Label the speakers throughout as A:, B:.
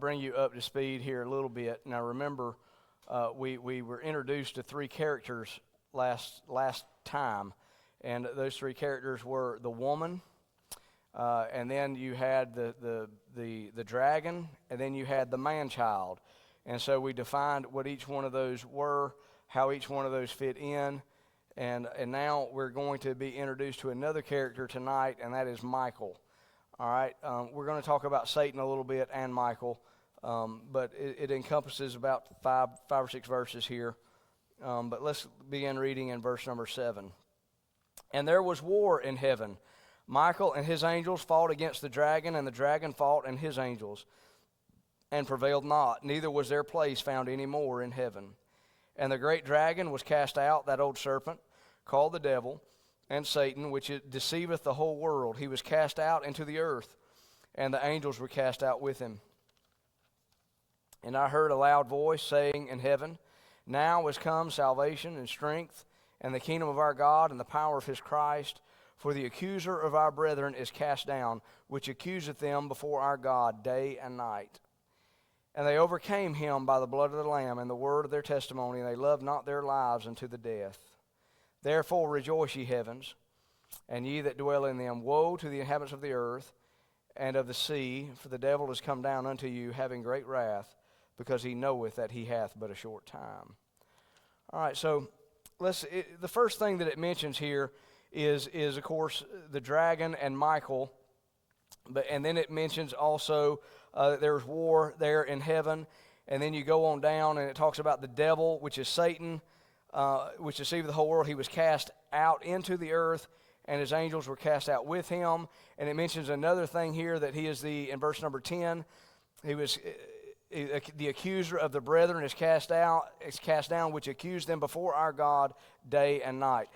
A: bring you up to speed here a little bit. Now remember, we were introduced to three characters last time, and those three characters were the woman, and then you had the dragon, and then you had the man-child. And so we defined what each one of those were, how each one of those fit in, and now we're going to be introduced to another character tonight, and that is Michael. All right, we're going to talk about Satan a little bit and Michael, but it encompasses about five or six verses here. But let's begin reading in verse number 7. And there was war in heaven. Michael and his angels fought against the dragon, and the dragon fought and his angels, and prevailed not, neither was their place found any more in heaven. And the great dragon was cast out, that old serpent, called the devil, and Satan, which deceiveth the whole world. He was cast out into the earth, and the angels were cast out with him. And I heard a loud voice saying in heaven, Now is come salvation and strength, and the kingdom of our God, and the power of his Christ. For the accuser of our brethren is cast down, which accuseth them before our God day and night. And they overcame him by the blood of the Lamb and the word of their testimony, and they loved not their lives unto the death. Therefore rejoice, ye heavens, and ye that dwell in them. Woe to the inhabitants of the earth and of the sea, for the devil is come down unto you, having great wrath, because he knoweth that he hath but a short time. All right, so the first thing that it mentions here is of course the dragon and Michael, and then it mentions also that there's war there in heaven, and then you go on down and it talks about the devil, which is Satan, which deceived the whole world. He was cast out into the earth, and his angels were cast out with him. And it mentions another thing here, that he is in verse number 10, he was the accuser of the brethren is cast down, which accused them before our God day and night.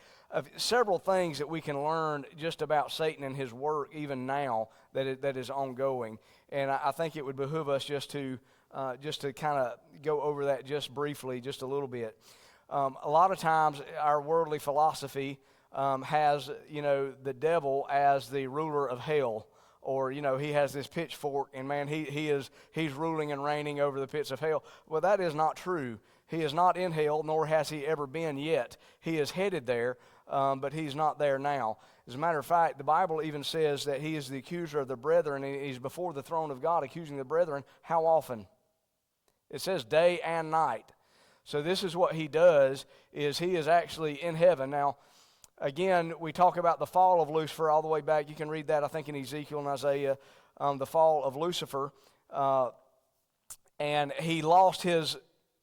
A: Several things that we can learn just about Satan and his work even now that is ongoing. And I think it would behoove us just to kind of go over that just briefly, just a little bit. A lot of times our worldly philosophy has, the devil as the ruler of hell, or, he has this pitchfork, and man, he's ruling and reigning over the pits of hell. Well, that is not true. He is not in hell, nor has he ever been yet. He is headed there, but he's not there now. As a matter of fact, the Bible even says that he is the accuser of the brethren, and he's before the throne of God accusing the brethren. How often? It says day and night. So this is what he does, is he is actually in heaven. Now, again, we talk about the fall of Lucifer all the way back. You can read that, I think, in Ezekiel and Isaiah, the fall of Lucifer. And he lost his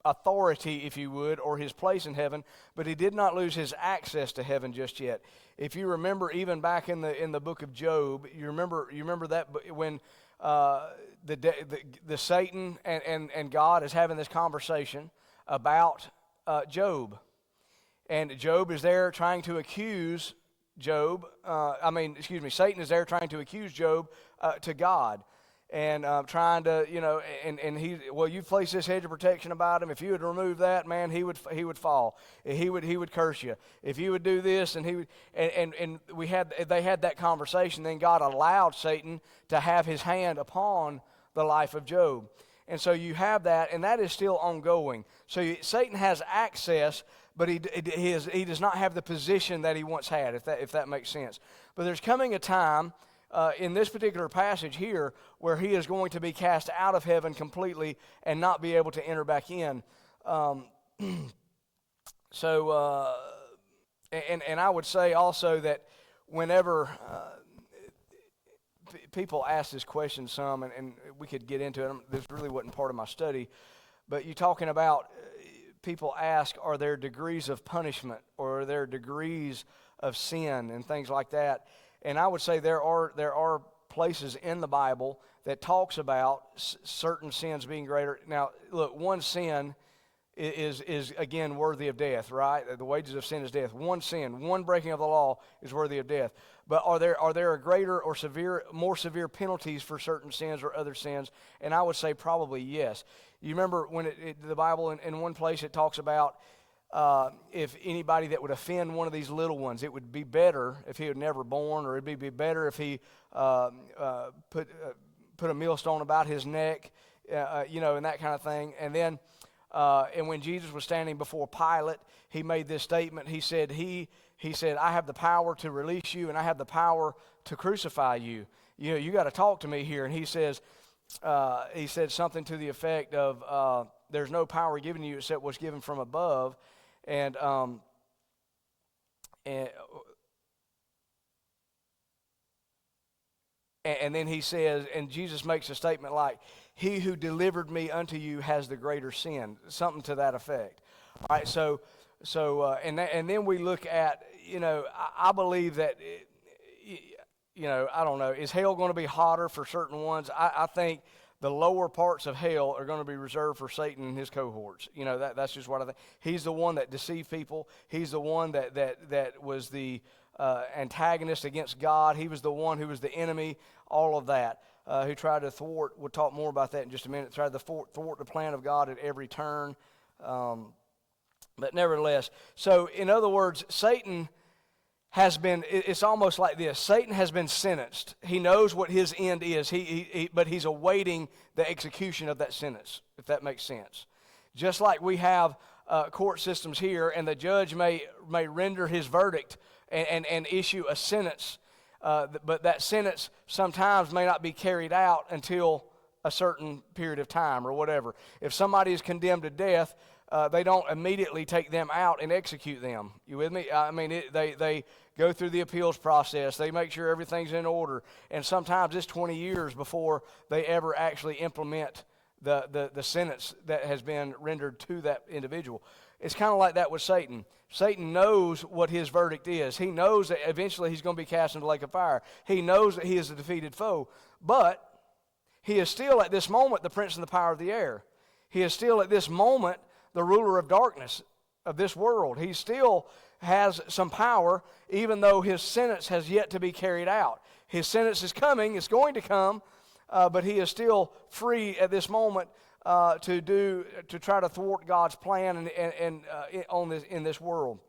A: authority, if you would, or his place in heaven, but he did not lose his access to heaven just yet. If you remember, even back in the book of Job, you remember that when the Satan and God is having this conversation about Job, and Job is there trying to accuse Satan is there trying to accuse Job to God. And trying to, you've placed this hedge of protection about him. If you would remove that, man, he would fall. He would curse you. If you would do this, and they had that conversation. Then God allowed Satan to have his hand upon the life of Job. And so you have that, and that is still ongoing. So Satan has access, but he does not have the position that he once had, if that makes sense. But there's coming a time in this particular passage here where he is going to be cast out of heaven completely and not be able to enter back in. And I would say also that whenever people ask this question some, and we could get into it, this really wasn't part of my study, but you're talking about, people ask, are there degrees of punishment, or are there degrees of sin and things like that? And I would say there are places in the Bible that talks about certain sins being greater. Now, look, one sin is again worthy of death, right? The wages of sin is death. One sin, one breaking of the law is worthy of death. But are there a greater or more severe penalties for certain sins or other sins? And I would say probably yes. You remember when the Bible in one place it talks about if anybody that would offend one of these little ones, it would be better if he had never born, or it'd be better if he put a millstone about his neck and that kind of thing. And then, and when Jesus was standing before Pilate, he made this statement. He said, he said, I have the power to release you, and I have the power to crucify you. You got to talk to me here. And he said something to the effect of, there's no power given you except what's given from above. And then he says, and Jesus makes a statement like, he who delivered me unto you has the greater sin, something to that effect. All right, and then we look at, I believe that, I don't know, is hell going to be hotter for certain ones? I think the lower parts of hell are going to be reserved for Satan and his cohorts. That's just what I think. He's the one that deceived people. He's the one that was the antagonist against God. He was the one who was the enemy, all of that, who tried to thwart. We'll talk more about that in just a minute. Tried to thwart the plan of God at every turn. But nevertheless, so in other words, Satan has been, it's almost like this. Satan has been sentenced. He knows what his end is, but he's awaiting the execution of that sentence, if that makes sense. Just like we have court systems here, and the judge may render his verdict and issue a sentence, but that sentence sometimes may not be carried out until a certain period of time or whatever. If somebody is condemned to death, they don't immediately take them out and execute them. You with me? I mean, they go through the appeals process. They make sure everything's in order. And sometimes it's 20 years before they ever actually implement the sentence that has been rendered to that individual. It's kind of like that with Satan. Satan knows what his verdict is. He knows that eventually he's going to be cast into the lake of fire. He knows that he is a defeated foe. But he is still at this moment the prince and the power of the air. He is still at this moment the ruler of darkness of this world. He still has some power, even though his sentence has yet to be carried out. His sentence is coming, it's going to come, but he is still free at this moment to try to thwart God's plan in this world.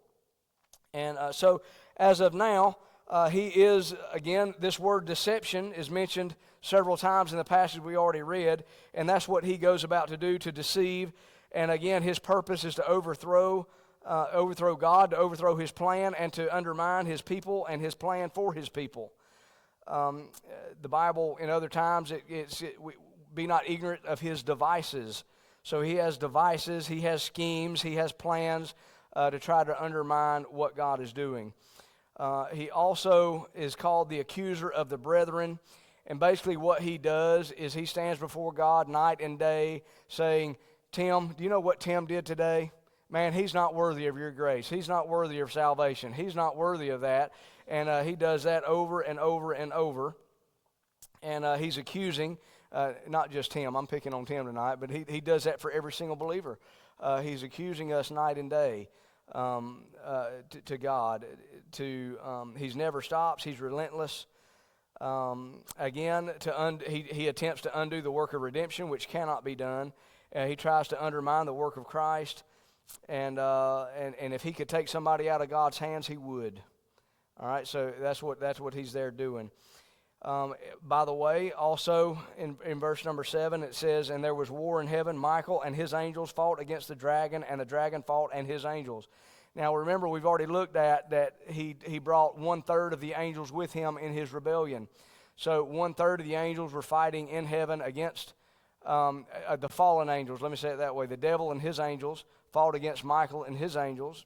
A: And so as of now, he is, again, this word deception is mentioned several times in the passage we already read, and that's what he goes about to do, to deceive. And again, his purpose is to overthrow God, to overthrow his plan, and to undermine his people and his plan for his people. The Bible, in other times, be not ignorant of his devices. So he has devices, he has schemes, he has plans to try to undermine what God is doing. He also is called the accuser of the brethren. And basically what he does is he stands before God night and day saying, Tim, do you know what Tim did today? Man, he's not worthy of your grace. He's not worthy of salvation. He's not worthy of that. And he does that over and over and over. And he's accusing, not just Tim. I'm picking on Tim tonight, but he does that for every single believer. He's accusing us night and day to God. He never stops. He's relentless. Again, he attempts to undo the work of redemption, which cannot be done. He tries to undermine the work of Christ, and if he could take somebody out of God's hands, he would. All right, so that's what he's there doing. By the way, also in verse number 7, it says, "And there was war in heaven. Michael and his angels fought against the dragon, and the dragon fought and his angels." Now remember, we've already looked at that he brought 1/3 of the angels with him in his rebellion. So 1/3 of the angels were fighting in heaven against the fallen angels. Let me say it that way. The devil and his angels fought against Michael and his angels.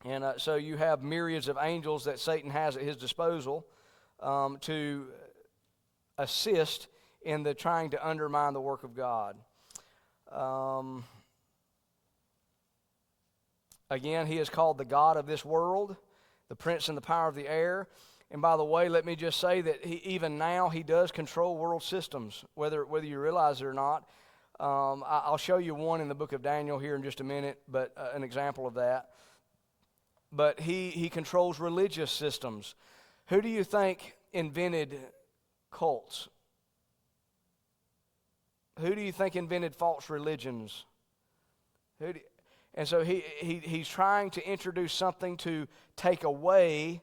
A: And so you have myriads of angels that Satan has at his disposal to assist in the trying to undermine the work of God. Again, he is called the God of this world, the prince and the power of the air. And by the way, let me just say that even now he does control world systems, whether you realize it or not. I'll show you one in the book of Daniel here in just a minute, but an example of that. But he controls religious systems. Who do you think invented cults? Who do you think invented false religions? And so he's trying to introduce something to take away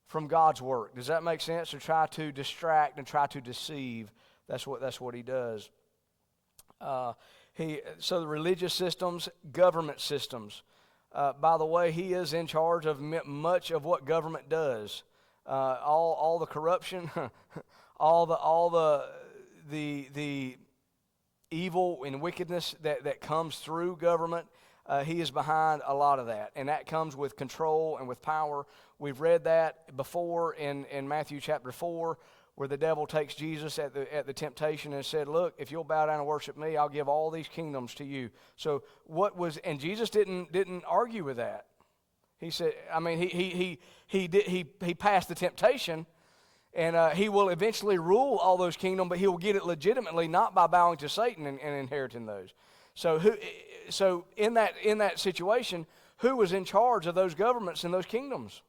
A: from God's work. Does that make sense? To try to distract and try to deceive. That's what he does. So the religious systems, government systems. By the way, he is in charge of much of what government does. All the corruption, all the evil and wickedness that comes through government. He is behind a lot of that, and that comes with control and with power. We've read that before in Matthew chapter 4, where the devil takes Jesus at the temptation and said, "Look, if you'll bow down and worship me, I'll give all these kingdoms to you." So and Jesus didn't argue with that. He said, I mean, he passed the temptation, and he will eventually rule all those kingdoms, but he will get it legitimately, not by bowing to Satan and inheriting those. So in that situation, who was in charge of those governments and those kingdoms?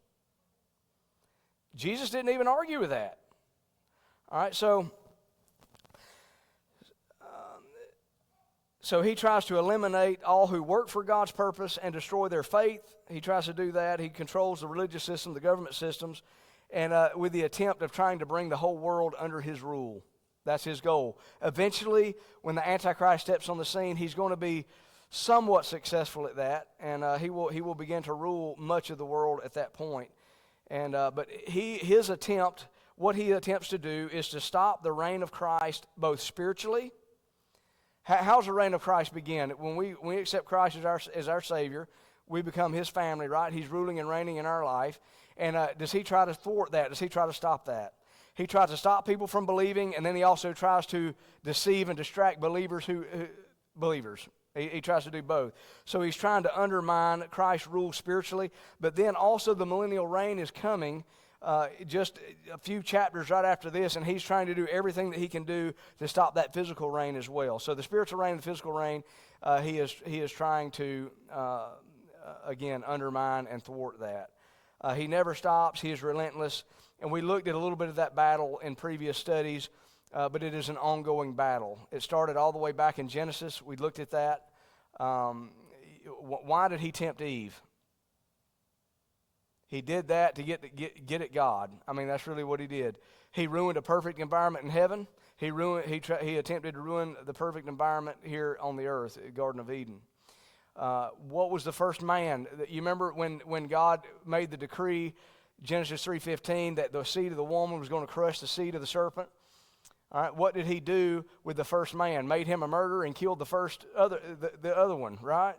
A: Jesus didn't even argue with that. All right, so he tries to eliminate all who work for God's purpose and destroy their faith. He tries to do that. He controls the religious system, the government systems, and with the attempt of trying to bring the whole world under his rule. That's his goal. Eventually, when the Antichrist steps on the scene, he's going to be somewhat successful at that, and he will begin to rule much of the world at that point. And but what he attempts to do is to stop the reign of Christ both spiritually. How's the reign of Christ begin? When we accept Christ as our Savior, we become his family, right? He's ruling and reigning in our life. And does he try to thwart that? Does he try to stop that? He tries to stop people from believing, and then he also tries to deceive and distract believers believers. He tries to do both. So he's trying to undermine Christ's rule spiritually, but then also the millennial reign is coming just a few chapters right after this, and he's trying to do everything that he can do to stop that physical reign as well. So the spiritual reign and the physical reign, he is trying to, again, undermine and thwart that. He never stops. He is relentless. And we looked at a little bit of that battle in previous studies, but it is an ongoing battle. It started all the way back in Genesis. We looked at that. Why did he tempt Eve? He did that to get at God. I mean, that's really what he did. He ruined a perfect environment in heaven. He attempted to ruin the perfect environment here on the earth, the Garden of Eden. What was the first man? You remember when God made the decree, Genesis 3:15, that the seed of the woman was going to crush the seed of the serpent? All right, what did he do with the first man? Made him a murderer and killed the other one, right?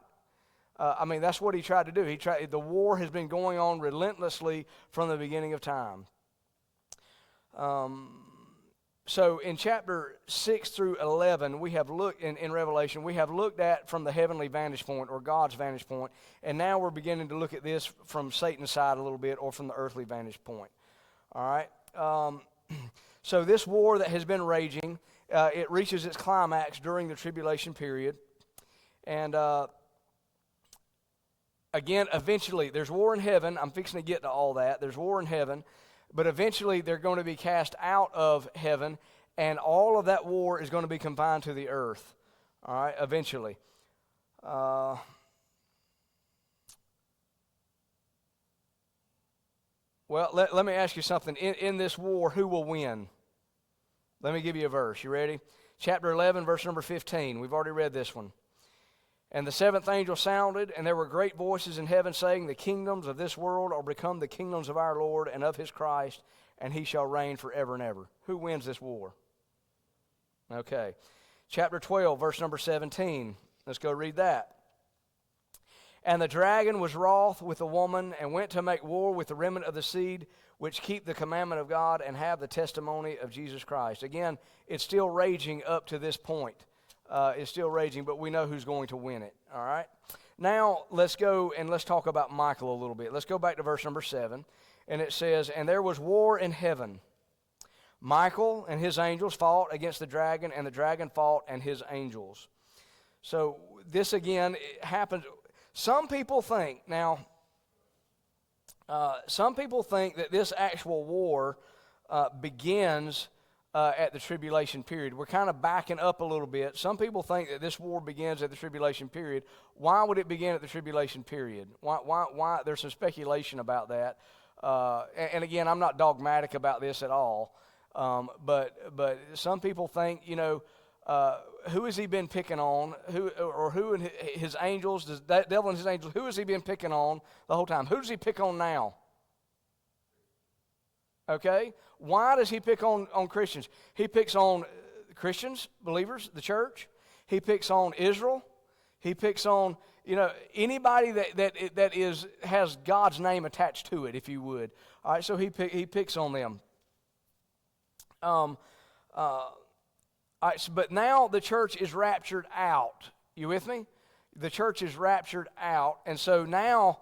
A: I mean, that's what he tried to do. The war has been going on relentlessly from the beginning of time. So in chapter 6 through 11, we have looked, in Revelation, we have looked at from the heavenly vantage point, or God's vantage point, and now we're beginning to look at this from Satan's side a little bit, or from the earthly vantage point. All right? So this war that has been raging, it reaches its climax during the tribulation period. And again, eventually, there's war in heaven. I'm fixing to get to all that. There's war in heaven. But eventually, they're going to be cast out of heaven, and all of that war is going to be confined to the earth. All right, eventually. Well, let me ask you something. In this war, who will win? Let me give you a verse. You ready? Chapter 11, verse number 15. We've already read this one. And the seventh angel sounded, and there were great voices in heaven saying, the kingdoms of this world are become the kingdoms of our Lord and of his Christ, and he shall reign forever and ever. Who wins this war? Okay. Chapter 12, verse number 17. Let's go read that. And the dragon was wroth with the woman, and went to make war with the remnant of the seed, which keep the commandment of God and have the testimony of Jesus Christ. Again, it's still raging up to this point. It's still raging, but we know who's going to win it. All right? Now, let's go and let's talk about Michael a little bit. Let's go back to verse number 7. And it says, and there was war in heaven. Michael and his angels fought against the dragon, and the dragon fought and his angels. So this again happens. Some people think that this actual war begins at the tribulation period. We're kind of backing up a little bit. Some people think that this war begins at the tribulation period. Why would it begin at the tribulation period? Why? There's some speculation about that. And again, I'm not dogmatic about this at all. But some people think, who has he been picking on? Who and his angels, the devil and his angels, who has he been picking on the whole time? Who does he pick on now? Okay? Why does he pick on Christians? He picks on Christians, believers, the church. He picks on Israel. He picks on, anybody that has God's name attached to it, if you would. All right, so he picks on them. All right, but now the church is raptured out. You with me? The church is raptured out, and so now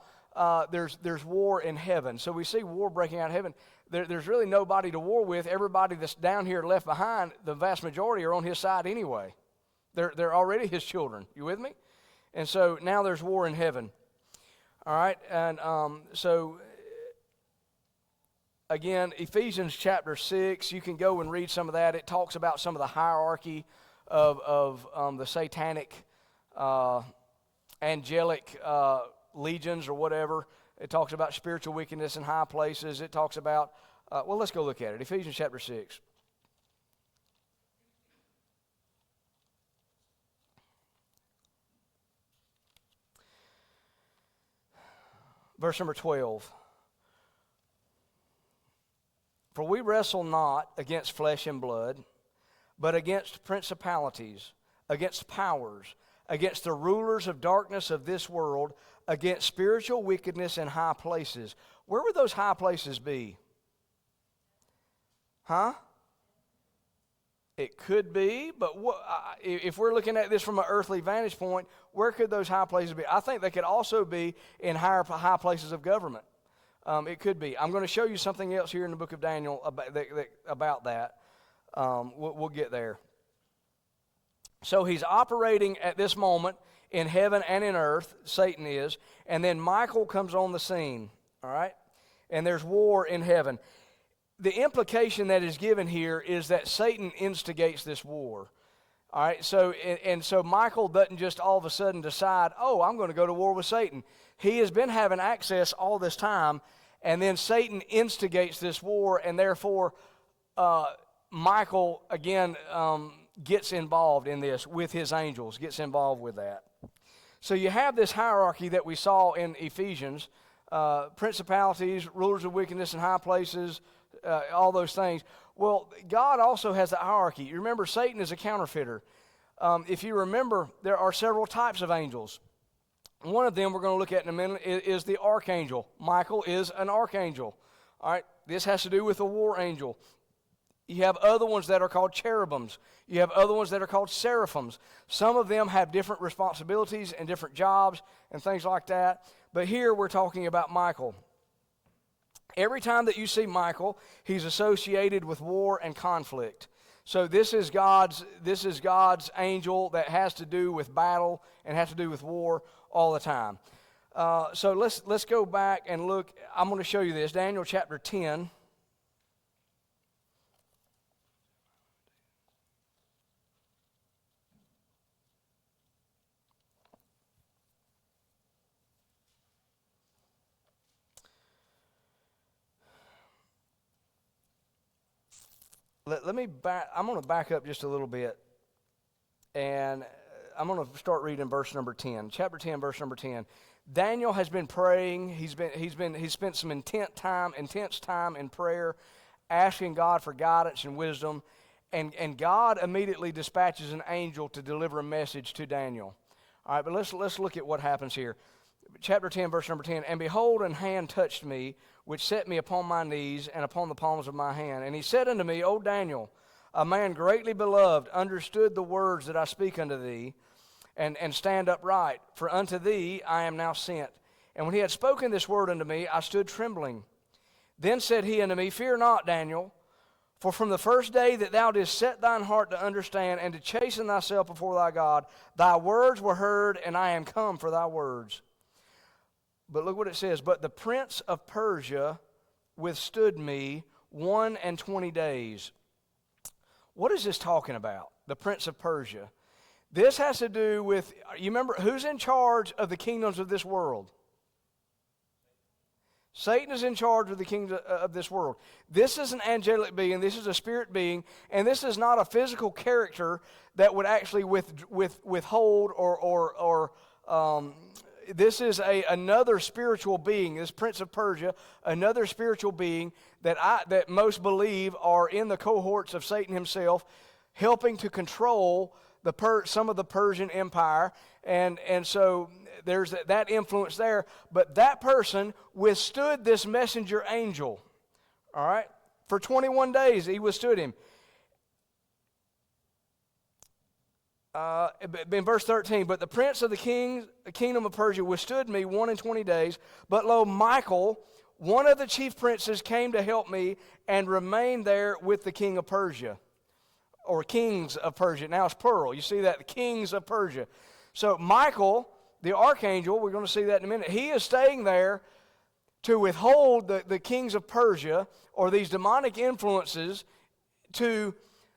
A: there's war in heaven. So we see war breaking out in heaven. There's really nobody to war with. Everybody that's down here left behind, the vast majority are on his side anyway. They're already his children. You with me? And so now there's war in heaven. All right, and so again, Ephesians chapter 6, you can go and read some of that. It talks about some of the hierarchy of the satanic, angelic legions or whatever. It talks about spiritual wickedness in high places. It talks about, let's go look at it. Ephesians chapter 6. Verse number 12. For we wrestle not against flesh and blood, but against principalities, against powers, against the rulers of darkness of this world, against spiritual wickedness in high places. Where would those high places be? Huh? It could be, but if we're looking at this from an earthly vantage point, where could those high places be? I think they could also be in high places of government. It could be. I'm going to show you something else here in the book of Daniel about that. We'll get there. So he's operating at this moment in heaven and in earth, Satan is, and then Michael comes on the scene, all right? And there's war in heaven. The implication that is given here is that Satan instigates this war. All right, so Michael doesn't just all of a sudden decide, I'm going to go to war with Satan. He has been having access all this time, and then Satan instigates this war, and therefore Michael, again, gets involved in this with his angels, gets involved with that. So you have this hierarchy that we saw in Ephesians, principalities, rulers of wickedness in high places, all those things. Well, God also has the hierarchy. You remember, Satan is a counterfeiter. If you remember, there are several types of angels. One of them we're going to look at in a minute is the archangel. Michael is an archangel. All right, this has to do with a war angel. You have other ones that are called cherubims. You have other ones that are called seraphims. Some of them have different responsibilities and different jobs and things like that. But here we're talking about Michael. Every time that you see Michael, he's associated with war and conflict. So this is God's angel that has to do with battle and has to do with war all the time. So let's go back and look. I'm going to show you this. Daniel chapter 10. I'm going to back up just a little bit, and I'm going to start reading verse number 10. Chapter 10, verse number 10. Daniel has been praying. He's spent some intense time in prayer, asking God for guidance and wisdom, and God immediately dispatches an angel to deliver a message to Daniel. All right, but let's look at what happens here. Chapter 10, verse number 10. And behold, an hand touched me, which set me upon my knees and upon the palms of my hand. And he said unto me, O Daniel, a man greatly beloved, understood the words that I speak unto thee, and stand upright. For unto thee I am now sent. And when he had spoken this word unto me, I stood trembling. Then said he unto me, Fear not, Daniel, for from the first day that thou didst set thine heart to understand and to chasten thyself before thy God, thy words were heard, and I am come for thy words. But look what it says. But the prince of Persia withstood me 21 days. What is this talking about? The prince of Persia. This has to do with, you remember, who's in charge of the kingdoms of this world? Satan is in charge of the kingdom of this world. This is an angelic being. This is a spirit being. And this is not a physical character that would actually withhold or this is another spiritual being, this Prince of Persia, another spiritual being that most believe are in the cohorts of Satan himself, helping to control some of the Persian Empire. And so there's that influence there. But that person withstood this messenger angel, all right? For 21 days he withstood him. In verse 13, but the prince of the kingdom of Persia withstood me 21 days. But lo, Michael, one of the chief princes, came to help me and remained there with the king of Persia, or kings of Persia. Now it's plural. You see that, the kings of Persia. So Michael, the archangel, we're going to see that in a minute, he is staying there to withhold the kings of Persia, or these demonic influences, to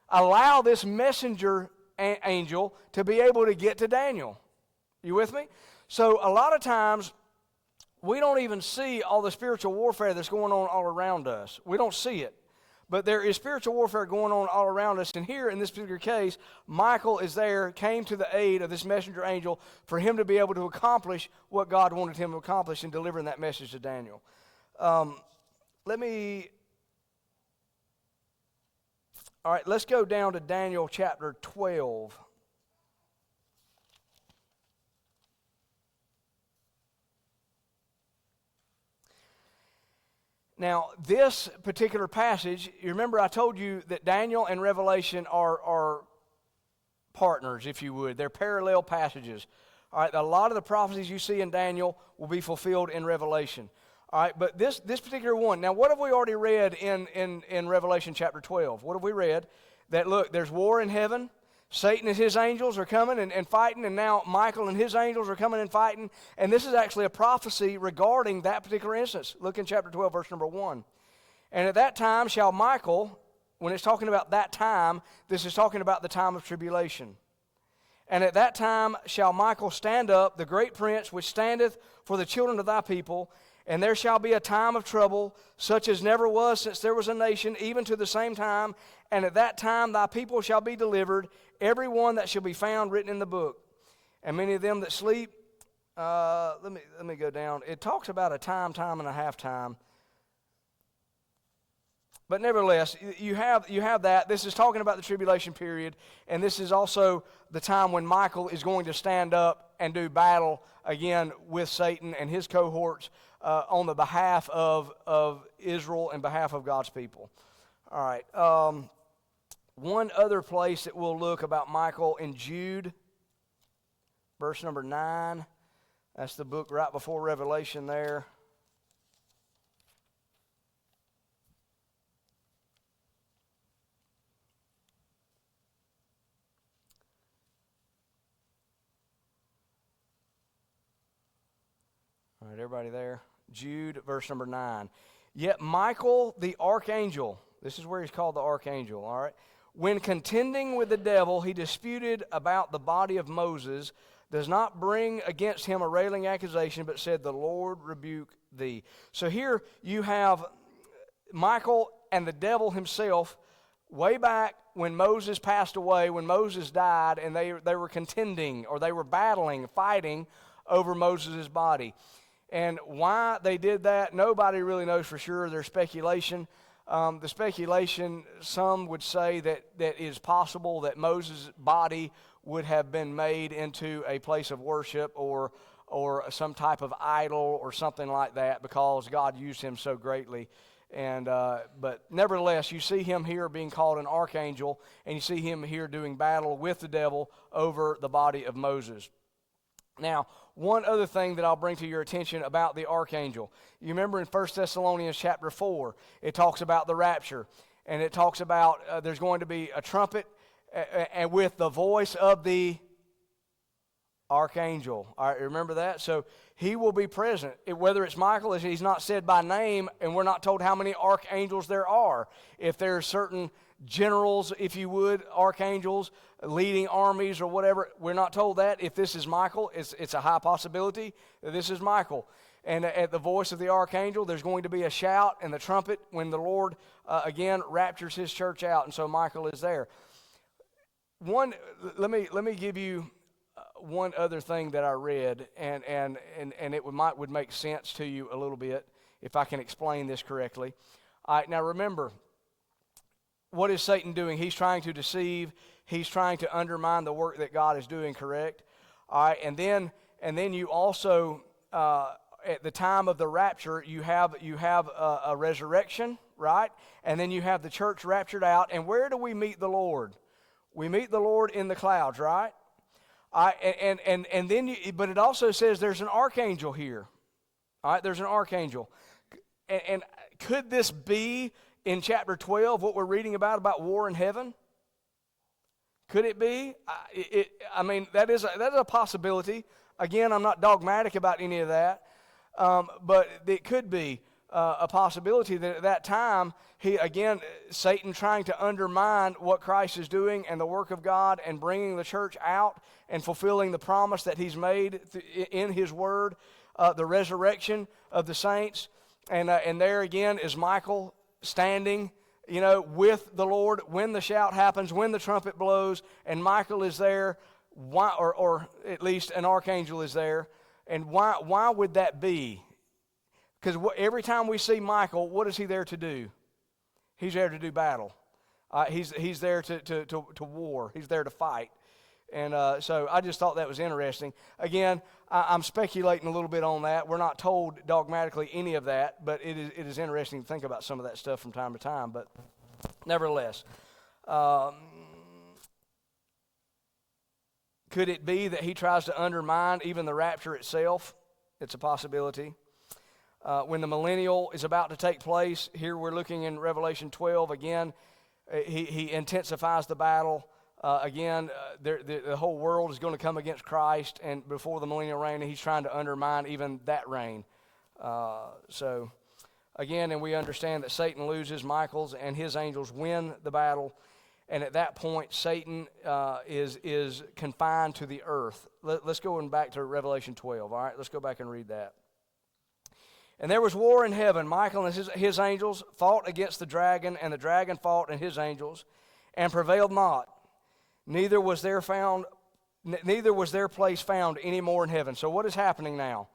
A: allow this messenger angel to be able to get to Daniel. You with me? So a lot of times we don't even see all the spiritual warfare that's going on all around us. We don't see it. But there is spiritual warfare going on all around us. And here in this particular case, Michael is there, came to the aid of this messenger angel for him to be able to accomplish what God wanted him to accomplish in delivering that message to Daniel. All right, let's go down to Daniel chapter 12. Now, this particular passage, you remember I told you that Daniel and Revelation are partners, if you would. They're parallel passages. All right, a lot of the prophecies you see in Daniel will be fulfilled in Revelation. All right, but this particular one, now what have we already read in Revelation chapter 12? What have we read? That, look, there's war in heaven. Satan and his angels are coming and fighting, and now Michael and his angels are coming and fighting. And this is actually a prophecy regarding that particular instance. Look in chapter 12, verse number 1. And at that time shall Michael, when it's talking about that time, this is talking about the time of tribulation. And at that time shall Michael stand up, the great prince, which standeth for the children of thy people, and there shall be a time of trouble, such as never was since there was a nation, even to the same time. And at that time thy people shall be delivered, every one that shall be found written in the book. And many of them that sleep, let me go down. It talks about a time and a half time. But nevertheless, you have that. This is talking about the tribulation period, and this is also the time when Michael is going to stand up and do battle again with Satan and his cohorts on the behalf of Israel and behalf of God's people. All right. One other place that we'll look about Michael in Jude, verse number 9. That's the book right before Revelation there. All right, everybody there? Jude, verse number 9. Yet Michael the archangel, this is where he's called the archangel, all right? When contending with the devil, he disputed about the body of Moses, does not bring against him a railing accusation, but said, the Lord rebuke thee. So here you have Michael and the devil himself way back when Moses passed away, when Moses died, and they were contending, or they were battling, fighting over Moses' body. And why they did that, nobody really knows for sure. There's speculation. The speculation, some would say that it is possible that Moses' body would have been made into a place of worship or some type of idol or something like that, because God used him so greatly. And but nevertheless, you see him here being called an archangel, and you see him here doing battle with the devil over the body of Moses. Now, one other thing that I'll bring to your attention about the archangel. You remember in 1 Thessalonians chapter 4, it talks about the rapture. And it talks about there's going to be a trumpet and with the voice of the archangel. All right, remember that? So he will be present. Whether it's Michael, he's not said by name, and we're not told how many archangels there are. If there are certain generals, if you would, archangels, leading armies or whatever, we're not told that. If this is Michael, it's a high possibility that this is Michael. And at the voice of the archangel, there's going to be a shout and the trumpet when the Lord, again, raptures his church out. And so Michael is there. Let me give you one other thing that I read, and it would make sense to you a little bit if I can explain this correctly. All right, now remember, what is Satan doing? He's trying to deceive. He's trying to undermine the work that God is doing, correct? All right, and then you also, at the time of the rapture, you have a resurrection, right? And then you have the church raptured out. And where do we meet the Lord? We meet the Lord in the clouds, right? And then, but it also says there's an archangel here. All right, there's an archangel. And could this be in chapter 12 what we're reading about war in heaven? Could it be? I mean, that is a possibility. Again, I'm not dogmatic about any of that, but it could be a possibility that at that time, Satan trying to undermine what Christ is doing and the work of God and bringing the church out and fulfilling the promise that he's made in his word, the resurrection of the saints. And there again is Michael standing, with the Lord when the shout happens, when the trumpet blows, and Michael is there, or at least an archangel is there. And why would that be? Because every time we see Michael, what is he there to do? He's there to do battle. He's there to war. He's there to fight. And so I just thought that was interesting. Again, I'm speculating a little bit on that. We're not told dogmatically any of that, but it is interesting to think about some of that stuff from time to time. But nevertheless, could it be that he tries to undermine even the rapture itself? It's a possibility. When the millennial is about to take place, here we're looking in Revelation 12 again. He intensifies the battle. The whole world is going to come against Christ, and before the millennial reign, he's trying to undermine even that reign. And we understand that Satan loses, Michael's and his angels win the battle, and at that point, Satan is confined to the earth. Let's go back to Revelation 12, all right? Let's go back and read that. And there was war in heaven. Michael and his angels fought against the dragon, and the dragon fought and his angels, and prevailed not. Neither was their place found any more in heaven. So what is happening now?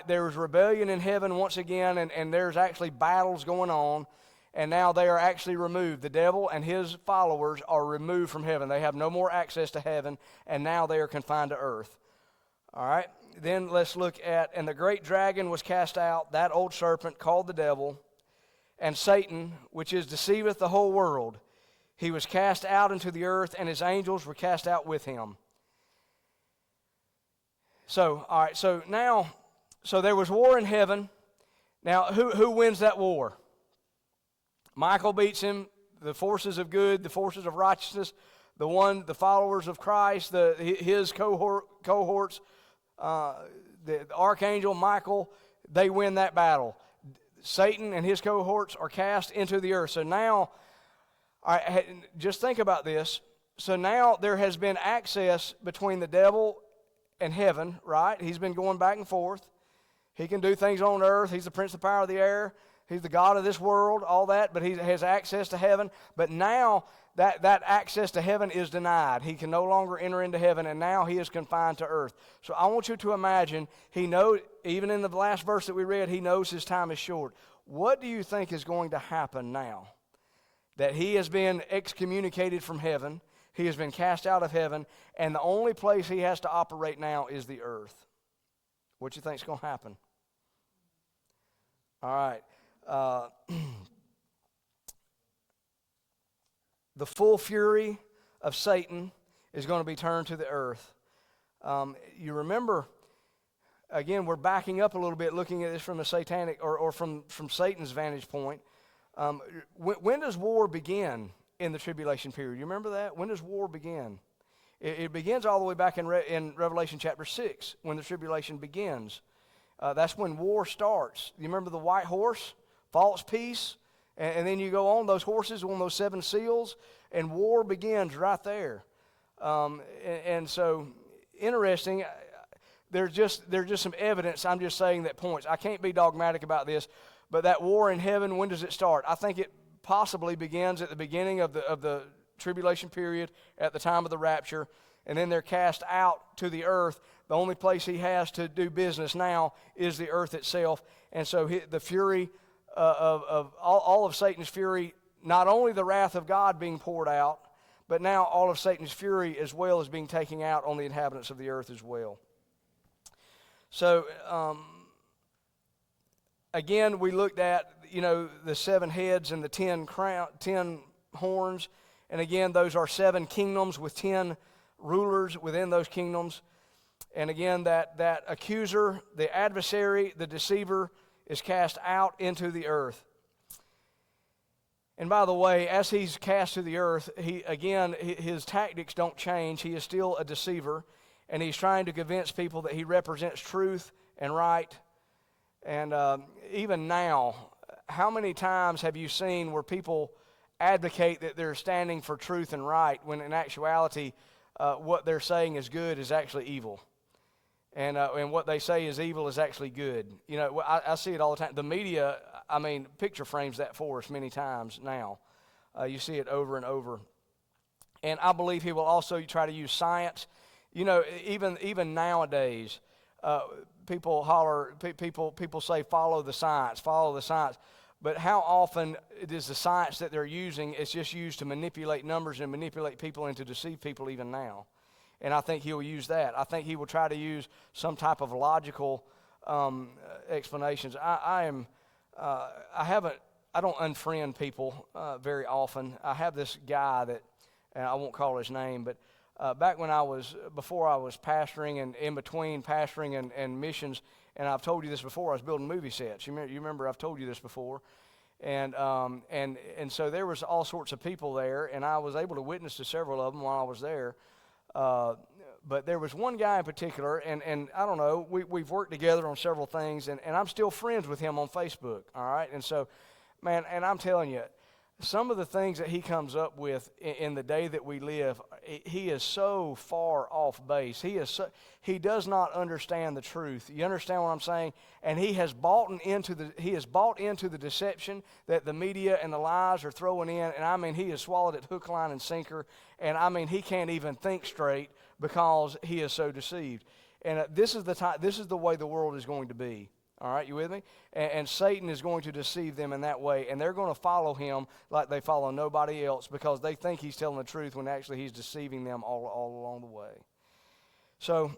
A: There is rebellion in heaven once again, and there's actually battles going on, and now they are actually removed. The devil and his followers are removed from heaven. They have no more access to heaven, and now they are confined to earth. All right, then let's look at, and the great dragon was cast out, that old serpent called the devil, and Satan, which is deceiveth the whole world. He was cast out into the earth, and his angels were cast out with him. So, all right, so there was war in heaven. Now, who wins that war? Michael beats him, the forces of good, the forces of righteousness, the followers of Christ, his cohorts, the archangel Michael, they win that battle. Satan and his cohorts are cast into the earth. So now, just think about this. So now there has been access between the devil and heaven, right? He's been going back and forth. He can do things on earth. He's the prince of the power of the air. He's the God of this world, all that, but he has access to heaven. But now that access to heaven is denied. He can no longer enter into heaven, and now he is confined to earth. So I want you to imagine, he knows, even in the last verse that we read, he knows his time is short. What do you think is going to happen now? That he has been excommunicated from heaven, he has been cast out of heaven, and the only place he has to operate now is the earth. What do you think is going to happen? All right. The full fury of Satan is going to be turned to the earth. You remember, again, we're backing up a little bit, looking at this from a satanic or from Satan's vantage point. When does war begin in the tribulation period? You remember that? When does war begin? It begins all the way back in Revelation chapter 6, when the tribulation begins. That's when war starts. You remember the white horse, false peace, and then you go on those horses, on those 7 seals, and war begins right there. And so, interesting, there's just some evidence. I'm just saying that points. I can't be dogmatic about this, but that war in heaven, when does it start? I think it possibly begins at the beginning of the tribulation period, at the time of the rapture, and then they're cast out to the earth. The only place he has to do business now is the earth itself, and so the fury of all of Satan's fury, not only the wrath of God being poured out, but now all of Satan's fury as well is being taken out on the inhabitants of the earth as well. So, again, we looked at, the 7 heads and the 10 horns. And again, those are 7 kingdoms with 10 rulers within those kingdoms. And again, that accuser, the adversary, the deceiver, is cast out into the earth. And by the way, as he's cast to the earth, his tactics don't change. He is still a deceiver. And he's trying to convince people that he represents truth and right. And even now, how many times have you seen where people advocate that they're standing for truth and right, when in actuality, what they're saying is good is actually evil? And what they say is evil is actually good. I see it all the time. The media, picture frames that for us many times now. You see it over and over. And I believe he will also try to use science. Even nowadays, people holler, people say, follow the science. But how often is the science that they're using, it's just used to manipulate numbers and manipulate people and to deceive people even now? And I think he'll use that. I think he will try to use some type of logical explanations. I don't unfriend people very often. I have this guy that, and I won't call his name, but back before I was pastoring and in between pastoring and missions, and I've told you this before, I was building movie sets. You remember I've told you this before. And so there was all sorts of people there, and I was able to witness to several of them while I was there. But there was one guy in particular, and I don't know, we've worked together on several things, and I'm still friends with him on Facebook, all right? And so, man, and I'm telling you, some of the things that he comes up with in the day that we live, he is so far off base. He does not understand the truth. You understand what I'm saying? And he has bought into the deception that the media and the lies are throwing in. And he has swallowed it hook, line, and sinker. And he can't even think straight because he is so deceived. And this is the way the world is going to be. All right, you with me? And Satan is going to deceive them in that way, and they're going to follow him like they follow nobody else because they think he's telling the truth when actually he's deceiving them all along the way. So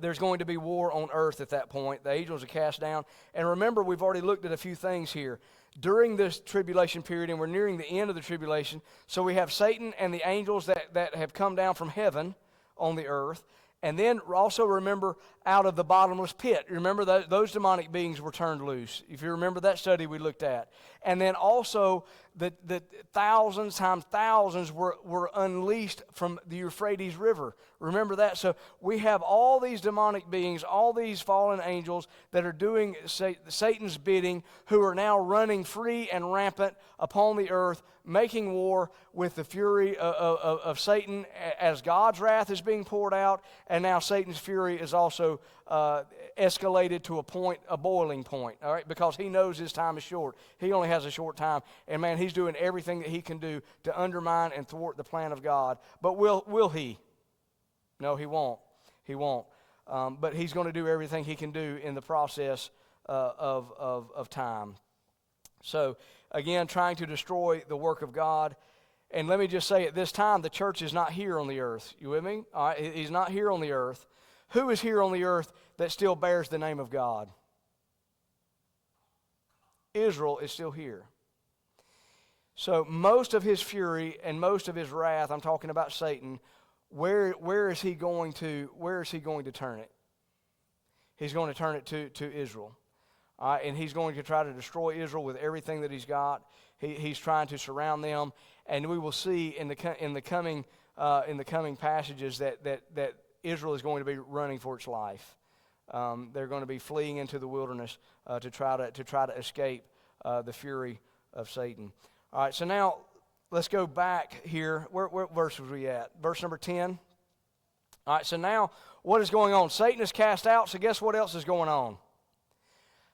A: there's going to be war on earth at that point. The angels are cast down. And remember, we've already looked at a few things here. During this tribulation period, and we're nearing the end of the tribulation, so we have Satan and the angels that have come down from heaven on the earth. And then also remember, out of the bottomless pit. Remember those demonic beings were turned loose. If you remember that study we looked at. And then also the thousands times thousands were unleashed from the Euphrates River. Remember that? So we have all these demonic beings, all these fallen angels that are doing Satan's bidding, who are now running free and rampant upon the earth, making war with the fury of Satan as God's wrath is being poured out, and now Satan's fury is also escalated to a boiling point, all right, because he knows his time is short. He only has a short time, and man, he's doing everything that he can do to undermine and thwart the plan of God. But will he? No, he won't. He won't. But he's going to do everything he can do in the process of time. So, again, trying to destroy the work of God. And let me just say, at this time, the church is not here on the earth. You with me? All right, he's not here on the earth. Who is here on the earth that still bears the name of God? Israel is still here. So most of his fury and most of his wrath, I'm talking about Satan, where is he going to turn it? He's going to turn it to Israel. And he's going to try to destroy Israel with everything that he's got. He's trying to surround them, and we will see in the coming passages that Israel is going to be running for its life. They're going to be fleeing into the wilderness to try to escape the fury of Satan. All right, so now let's go back here. Where verse was we at? Verse number 10. All right, so now what is going on? Satan is cast out, so guess what else is going on?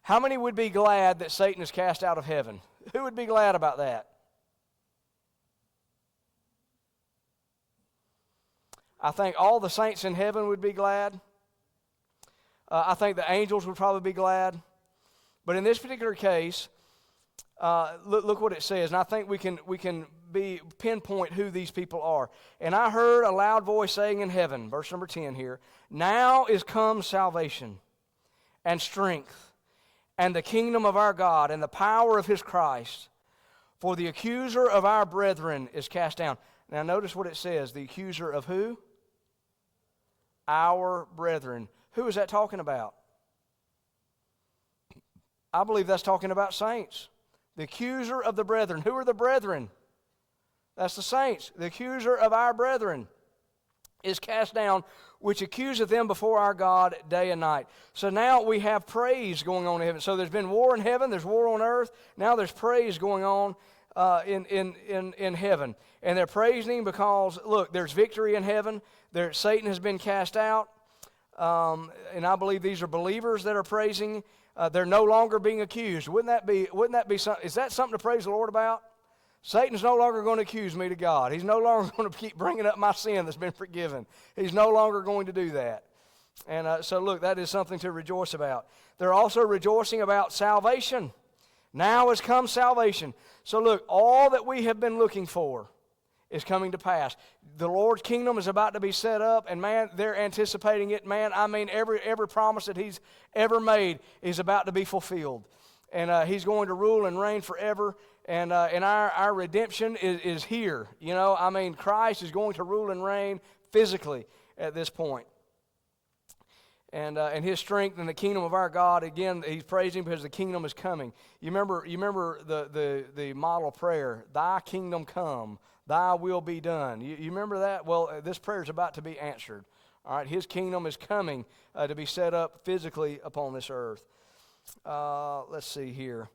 A: How many would be glad that Satan is cast out of heaven? Who would be glad about that? I think all the saints in heaven would be glad. I think the angels would probably be glad. But in this particular case, look what it says, and I think we can pinpoint who these people are. And I heard a loud voice saying in heaven, verse number 10 here, now is come salvation and strength and the kingdom of our God and the power of his Christ. For the accuser of our brethren is cast down. Now notice what it says, the accuser of who? Our brethren. Who is that talking about? I believe that's talking about saints. The accuser of the brethren. Who are the brethren? That's the saints. The accuser of our brethren is cast down, which accuseth them before our God day and night. So now we have praise going on in heaven. So there's been war in heaven, there's war on earth. Now there's praise going on in heaven. And they're praising because, look, there's victory in heaven. Satan has been cast out. And I believe these are believers that are praising. They're no longer being accused. Wouldn't that be something? Is that something to praise the Lord about? Satan's no longer going to accuse me to God. He's no longer going to keep bringing up my sin that's been forgiven. He's no longer going to do that. And so look, that is something to rejoice about. They're also rejoicing about salvation. Now has come salvation. So look, all that we have been looking for is coming to pass. The Lord's kingdom is about to be set up, and man, they're anticipating it. Man, I mean, every promise that he's ever made is about to be fulfilled. And he's going to rule and reign forever, and our redemption is here. You know, I mean, Christ is going to rule and reign physically at this point. And his strength and the kingdom of our God, again, he's praising because the kingdom is coming. You remember the model prayer, thy kingdom come, thy will be done. You remember that? Well, this prayer is about to be answered. All right, his kingdom is coming to be set up physically upon this earth. Let's see here.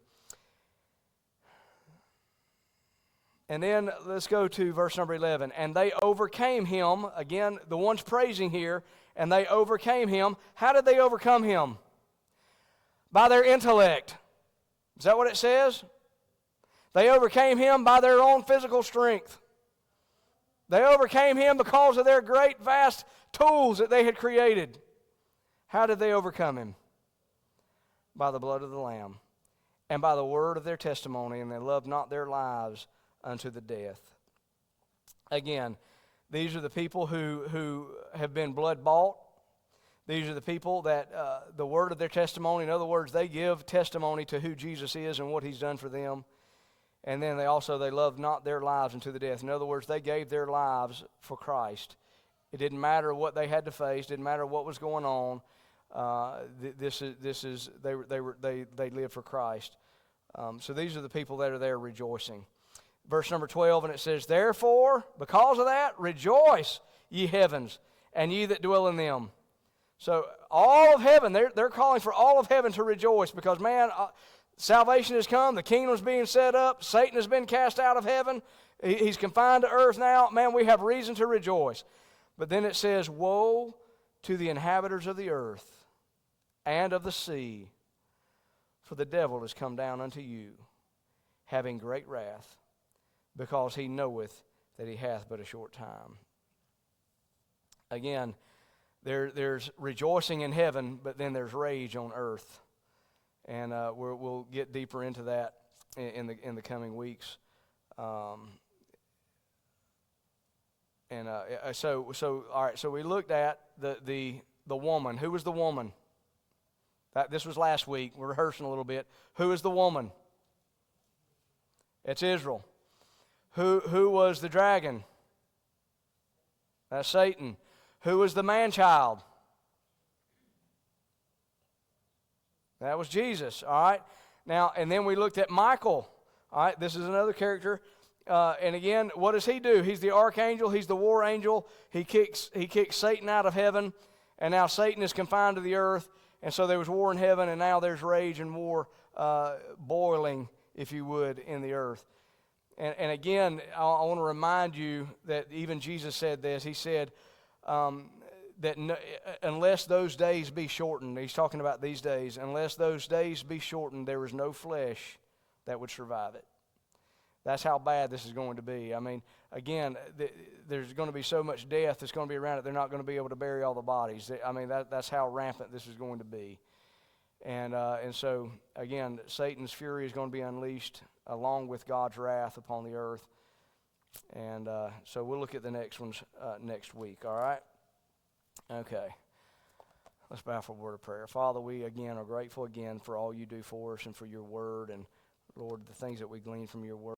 A: And then let's go to verse number 11. And they overcame him, again, the ones praising here, and they overcame him. How did they overcome him? By their intellect. Is that what it says? They overcame him by their own physical strength. They overcame him because of their great, vast tools that they had created. How did they overcome him? By the blood of the Lamb and by the word of their testimony, and they loved not their lives unto the death. Again, these are the people who have been blood bought. These are the people that the word of their testimony, in other words, they give testimony to who Jesus is and what he's done for them. And then they loved not their lives unto the death. In other words, they gave their lives for Christ. It didn't matter what they had to face. Didn't matter what was going on. They lived for Christ. So these are the people that are there rejoicing. Verse number 12, and it says, therefore, because of that, rejoice, ye heavens, and ye that dwell in them. So all of heaven, they're calling for all of heaven to rejoice because, man, salvation has come. The kingdom's being set up. Satan has been cast out of heaven. He's confined to earth now. Man, we have reason to rejoice. But then it says, woe to the inhabitants of the earth and of the sea, for the devil is come down unto you, having great wrath, because he knoweth that he hath but a short time. Again, there's rejoicing in heaven, but then there's rage on earth. And we'll get deeper into that in the coming weeks. So all right. So we looked at the woman. Who was the woman? This was last week. We're rehearsing a little bit. Who is the woman? It's Israel. Who was the dragon? That's Satan. Who was the man-child? That was Jesus, all right? Now, and then we looked at Michael, all right? This is another character. And again, what does he do? He's the archangel. He's the war angel. He kicks Satan out of heaven, and now Satan is confined to the earth. And so there was war in heaven, and now there's rage and war boiling, if you would, in the earth. And again, I want to remind you that even Jesus said this. He said, that unless those days be shortened, he's talking about these days, unless those days be shortened, there is no flesh that would survive it. That's how bad this is going to be. I mean, again, there's going to be so much death that's going to be around it, they're not going to be able to bury all the bodies. I mean, that's how rampant this is going to be. And so, again, Satan's fury is going to be unleashed along with God's wrath upon the earth. And so we'll look at the next ones next week, all right? Okay. Let's bow for a word of prayer. Father, we again are grateful again for all you do for us and for your word, and Lord, the things that we glean from your word.